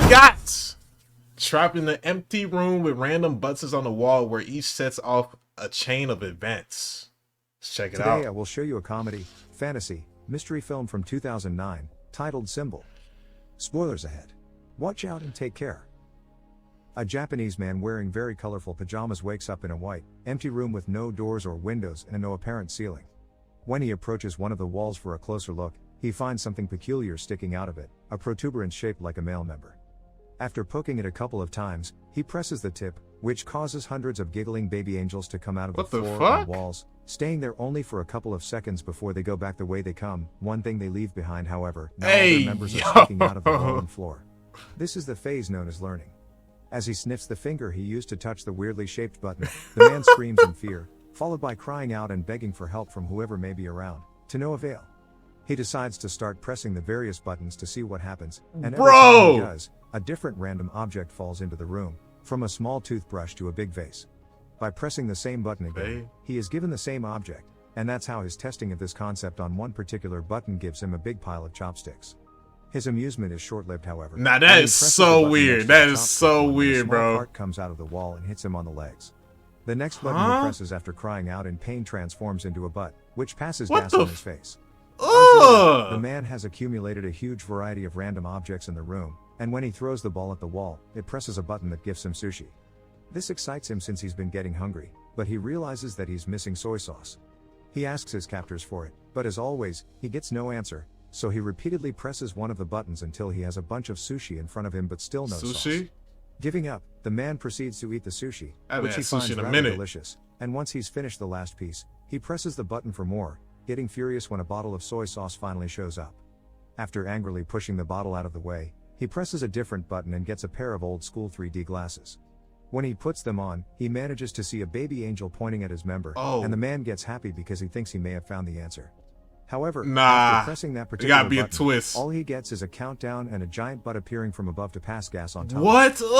got trapped in an empty room with random buttons on the wall where each sets off a chain of events. Let's check it out. Today I will show you a comedy, fantasy, mystery film from 2009, titled Symbol. Spoilers ahead. Watch out and take care. A Japanese man wearing very colorful pajamas wakes up in a white, empty room with no doors or windows and no apparent ceiling. When he approaches one of the walls for a closer look, he finds something peculiar sticking out of it, a protuberance shaped like a male member. After poking it a couple of times, he presses the tip, which causes hundreds of giggling baby angels to come out of the floor and walls, staying there only for a couple of seconds before they go back the way they come. One thing they leave behind, however, now all their members are sticking out of the wall and floor. This is the phase known as learning. As he sniffs the finger he used to touch the weirdly shaped button, the man screams in fear, followed by crying out and begging for help from whoever may be around, to no avail. He decides to start pressing the various buttons to see what happens, and every time he does, a different random object falls into the room, from a small toothbrush to a big vase. By pressing the same button again, he is given the same object, and that's how his testing of this concept on one particular button gives him a big pile of chopsticks. His amusement is short-lived, however. Nah, that is so weird. That is so weird, bro. A part comes out of the wall and hits him on the legs. The next button he presses after crying out in pain transforms into a butt, which passes gas on his face. The man has accumulated a huge variety of random objects in the room, and when he throws the ball at the wall, it presses a button that gives him sushi. This excites him since he's been getting hungry, but he realizes that he's missing soy sauce. He asks his captors for it, but as always, he gets no answer, so he repeatedly presses one of the buttons until he has a bunch of sushi in front of him but still no sauce. Giving up, the man proceeds to eat the sushi, which he finds rather delicious, and once he's finished the last piece, he presses the button for more, getting furious when a bottle of soy sauce finally shows up. After angrily pushing the bottle out of the way, he presses a different button and gets a pair of old school 3D glasses. When he puts them on, he manages to see a baby angel pointing at his member, and the man gets happy because he thinks he may have found the answer. However, after pressing that particular button, all he gets is a countdown and a giant butt appearing from above to pass gas on top. What? Some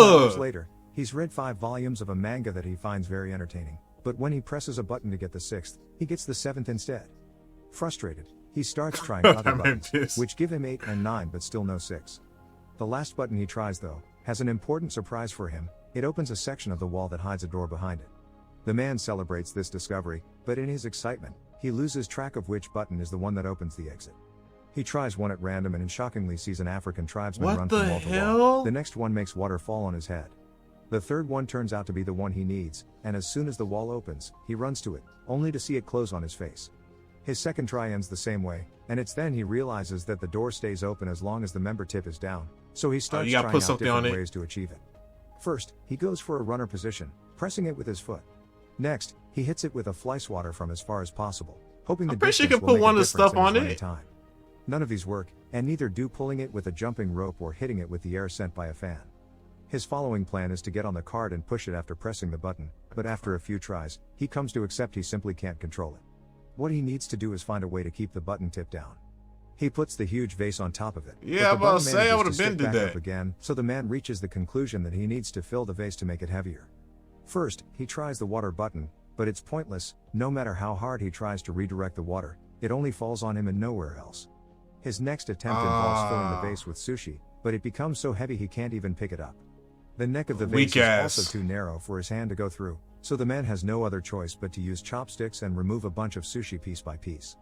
hours later, he's read 5 volumes of a manga that he finds very entertaining, but when he presses a button to get the 6th, he gets the 7th instead. Frustrated, he starts trying other buttons, which give him 8 and 9 but still no 6. The last button he tries, though, has an important surprise for him. It opens a section of the wall that hides a door behind it. The man celebrates this discovery, but in his excitement, he loses track of which button is the one that opens the exit. He tries one at random and shockingly sees an African tribesman run from wall to wall. The next one makes water fall on his head. The third one turns out to be the one he needs, and as soon as the wall opens, he runs to it, only to see it close on his face. His second try ends the same way, and it's then he realizes that the door stays open as long as the member tip is down, so he starts trying out different ways to achieve it. First, he goes for a runner position, pressing it with his foot. Next, he hits it with a fly swatter from as far as possible, hoping the distance will make a difference in his time. None of these work, and neither do pulling it with a jumping rope or hitting it with the air sent by a fan. His following plan is to get on the cart and push it after pressing the button, but after a few tries, he comes to accept he simply can't control it. What he needs to do is find a way to keep the button tip down. He puts the huge vase on top of it. Yeah, I'm about to say I would have been did that again, so the man reaches the conclusion that he needs to fill the vase to make it heavier. First, he tries the water button, but it's pointless. No matter how hard he tries to redirect the water, it only falls on him and nowhere else. His next attempt involves filling the vase with sushi, but it becomes so heavy he can't even pick it up. The neck of the vase is also too narrow for his hand to go through, so the man has no other choice but to use chopsticks and remove a bunch of sushi piece by piece.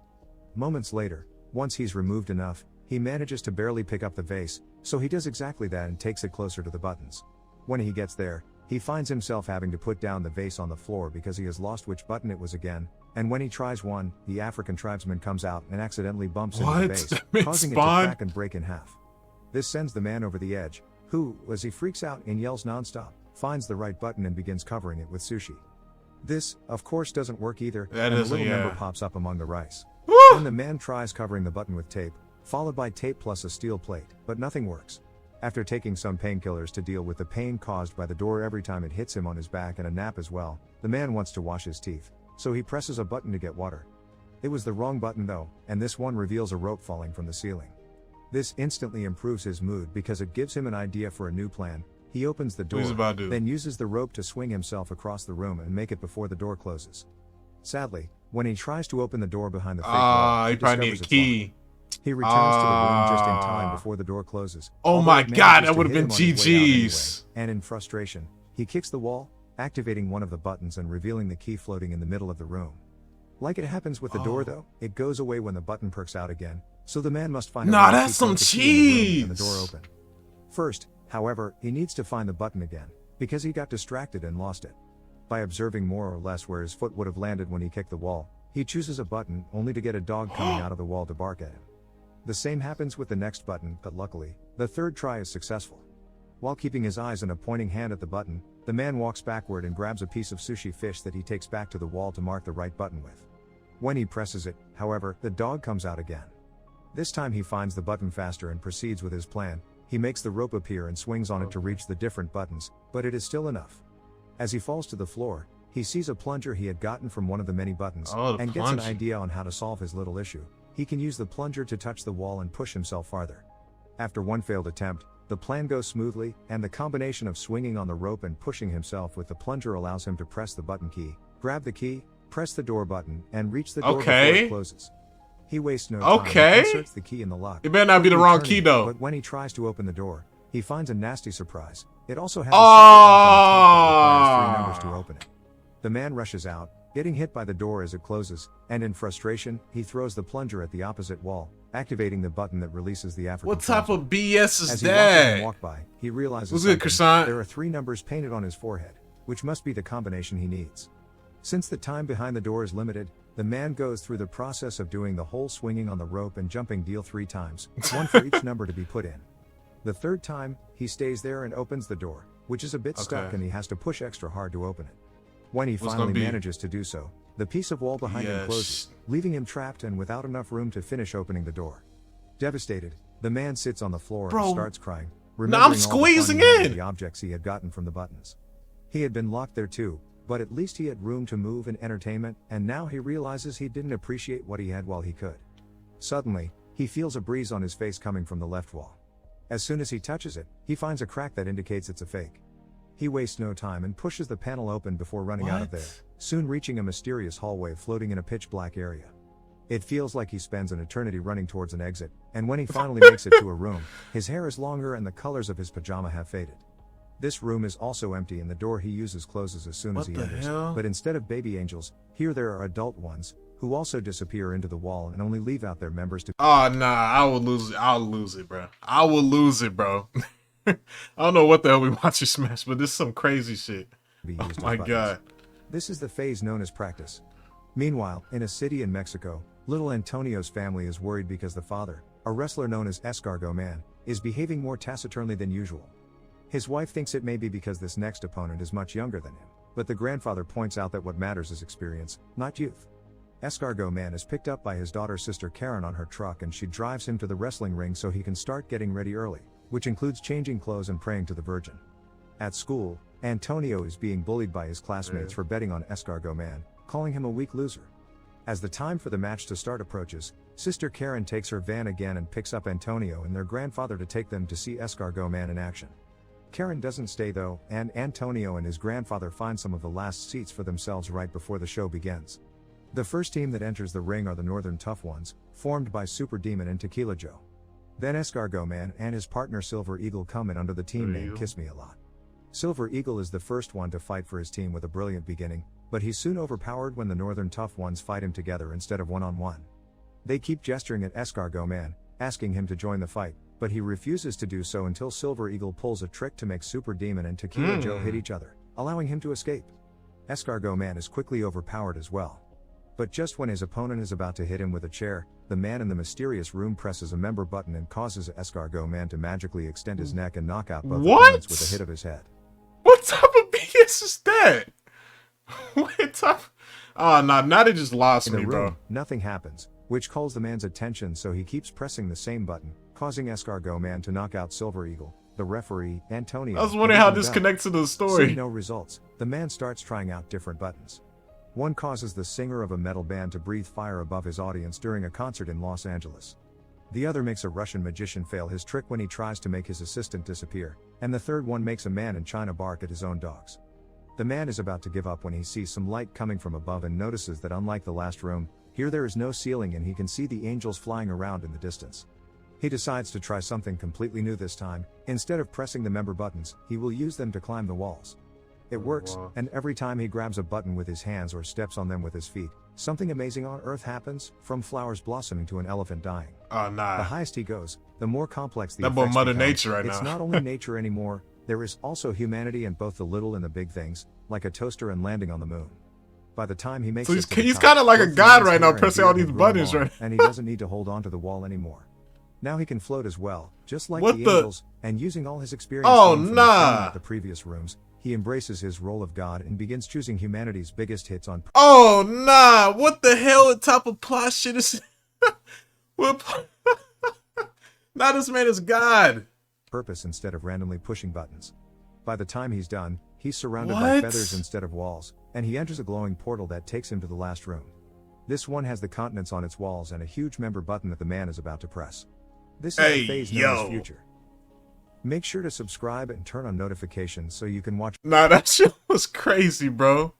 Moments later, once he's removed enough, he manages to barely pick up the vase, so he does exactly that and takes it closer to the buttons. When he gets there, he finds himself having to put down the vase on the floor because he has lost which button it was again, and when he tries one, the African tribesman comes out and accidentally bumps into the vase, causing it to crack and break in half. This sends the man over the edge, who, as he freaks out and yells nonstop, finds the right button and begins covering it with sushi. This, of course, doesn't work either, and a little member pops up among the rice. Then the man tries covering the button with tape, followed by tape plus a steel plate, but nothing works. After taking some painkillers to deal with the pain caused by the door every time it hits him on his back and a nap as well, the man wants to wash his teeth, so he presses a button to get water. It was the wrong button though, and this one reveals a rope falling from the ceiling. This instantly improves his mood because it gives him an idea for a new plan. He opens the door, then uses the rope to swing himself across the room and make it before the door closes. Sadly, when he tries to open the door behind the fake wall, he probably needs a key. He returns to the room just in time before the door closes. Oh although my it god, manages that to would have hit been him on his way out anyway, GG's. and in frustration, he kicks the wall, activating one of the buttons and revealing the key floating in the middle of the room. Like it happens with the door though, it goes away when the button perks out again, so the man must find a Nah, way to that's keep some both the key in the room and the cheese. door open. First, however, he needs to find the button again, because he got distracted and lost it. By observing more or less where his foot would have landed when he kicked the wall, he chooses a button only to get a dog coming out of the wall to bark at him. The same happens with the next button, but luckily, the third try is successful. While keeping his eyes and a pointing hand at the button, the man walks backward and grabs a piece of sushi fish that he takes back to the wall to mark the right button with. When he presses it, however, the dog comes out again. This time he finds the button faster and proceeds with his plan. He makes the rope appear and swings on it to reach the different buttons, but it is still enough. As he falls to the floor, he sees a plunger he had gotten from one of the many buttons, and gets an idea on how to solve his little issue. He can use the plunger to touch the wall and push himself farther. After one failed attempt, the plan goes smoothly, and the combination of swinging on the rope and pushing himself with the plunger allows him to press the button key, grab the key, press the door button, and reach the door before it closes. He wastes no time and inserts the key in the lock. It better not be the wrong key though. But when he tries to open the door, he finds a nasty surprise. It also has a secret lock on the top that requires 3 numbers to open it. The man rushes out, getting hit by the door as it closes, and in frustration, he throws the plunger at the opposite wall, activating the button that releases the African What type plunger. of BS is As he that? walks by, he realizes What's good, croissant? there are 3 numbers painted on his forehead, which must be the combination he needs. Since the time behind the door is limited, the man goes through the process of doing the whole swinging on the rope and jumping deal 3 times, one for each number to be put in. The third time, he stays there and opens the door, which is a bit stuck and he has to push extra hard to open it. When he finally manages to do so, the piece of wall behind him closes, leaving him trapped and without enough room to finish opening the door. Devastated, the man sits on the floor and starts crying, remembering all the objects he had gotten from the buttons. He had been locked there too, but at least he had room to move and entertainment, and now he realizes he didn't appreciate what he had while he could. Suddenly, he feels a breeze on his face coming from the left wall. As soon as he touches it, he finds a crack that indicates it's a fake. He wastes no time and pushes the panel open before running out of there, soon reaching a mysterious hallway floating in a pitch-black area. It feels like he spends an eternity running towards an exit, and when he finally makes it to a room, his hair is longer and the colors of his pajama have faded. This room is also empty and the door he uses closes as soon as he enters, but instead of baby angels, here there are adult ones, who also disappear into the wall and only leave out their members to— Oh nah, I will lose it. I'll lose it, bro. I will lose it, bro. I don't know what the hell we watching Smash, but this is some crazy shit. Oh my god. This is the phase known as practice. Meanwhile, in a city in Mexico, little Antonio's family is worried because the father, a wrestler known as Escargot Man, is behaving more taciturnly than usual. His wife thinks it may be because this next opponent is much younger than him, but the grandfather points out that what matters is experience, not youth. Escargot Man is picked up by his daughter's sister Karen on her truck and she drives him to the wrestling ring so he can start getting ready early, which includes changing clothes and praying to the Virgin. At school, Antonio is being bullied by his classmates for betting on Escargot Man, calling him a weak loser. As the time for the match to start approaches, Sister Karen takes her van again and picks up Antonio and their grandfather to take them to see Escargot Man in action. Karen doesn't stay though, and Antonio and his grandfather find some of the last seats for themselves right before the show begins. The first team that enters the ring are the Northern Tough Ones, formed by Super Demon and Tequila Joe. Then Escargot Man and his partner Silver Eagle come in under the team name Kiss Me A Lot. Silver Eagle is the first one to fight for his team with a brilliant beginning, but he's soon overpowered when the Northern Tough Ones fight him together instead of one-on-one. They keep gesturing at Escargot Man, asking him to join the fight, but he refuses to do so until Silver Eagle pulls a trick to make Super Demon and Tequila Joe hit each other, allowing him to escape. Escargot Man is quickly overpowered as well. But just when his opponent is about to hit him with a chair, the man in the mysterious room presses a member button and causes Escargot Man to magically extend his neck and knock out both opponents with a hit of his head. What type of BS is that? What type? Oh no, now they just lost me, bro. Nothing happens, which calls the man's attention, so he keeps pressing the same button, causing Escargot Man to knock out Silver Eagle, the referee, Antonio. I was wondering how this connects to the story. Seeing no results, the man starts trying out different buttons. One causes the singer of a metal band to breathe fire above his audience during a concert in Los Angeles. The other makes a Russian magician fail his trick when he tries to make his assistant disappear, and the third one makes a man in China bark at his own dogs. The man is about to give up when he sees some light coming from above and notices that unlike the last room, Here there is no ceiling and he can see the angels flying around in the distance. He decides to try something completely new this time. Instead of pressing the member buttons, he will use them to climb the walls. It works, Wow. and every time he grabs a button with his hands or steps on them with his feet, something amazing on Earth happens, from flowers blossoming to an elephant dying. Oh, The nah. highest he goes, the more complex the That boy effects Mother become. Nature right It's now. not only nature anymore, there is also humanity in both the little and the big things, like a toaster and landing on the moon. By the time he makes So it he's- to the he's top, kinda like a both the god man's right now, hair and pressing all beard these have grown buttons long, right- and he doesn't need to hold on to the wall anymore. Now he can float as well, just like What the the- angels, and using all his experience Oh, gained from nah. training at the previous rooms, he embraces his role of God and begins choosing humanity's biggest hits on Oh, nah. What the hell type of plot shit is what? Now this man is God. purpose instead of randomly pushing buttons. By the time he's done, he's surrounded by What? feathers instead of walls, and he enters a glowing portal that takes him to the last room. This one has the continents on its walls and a huge member button that the man is about to press. This is Hey, the phase known yo. as future. Make sure to subscribe and turn on notifications so you can watch Nah, that shit was crazy, bro.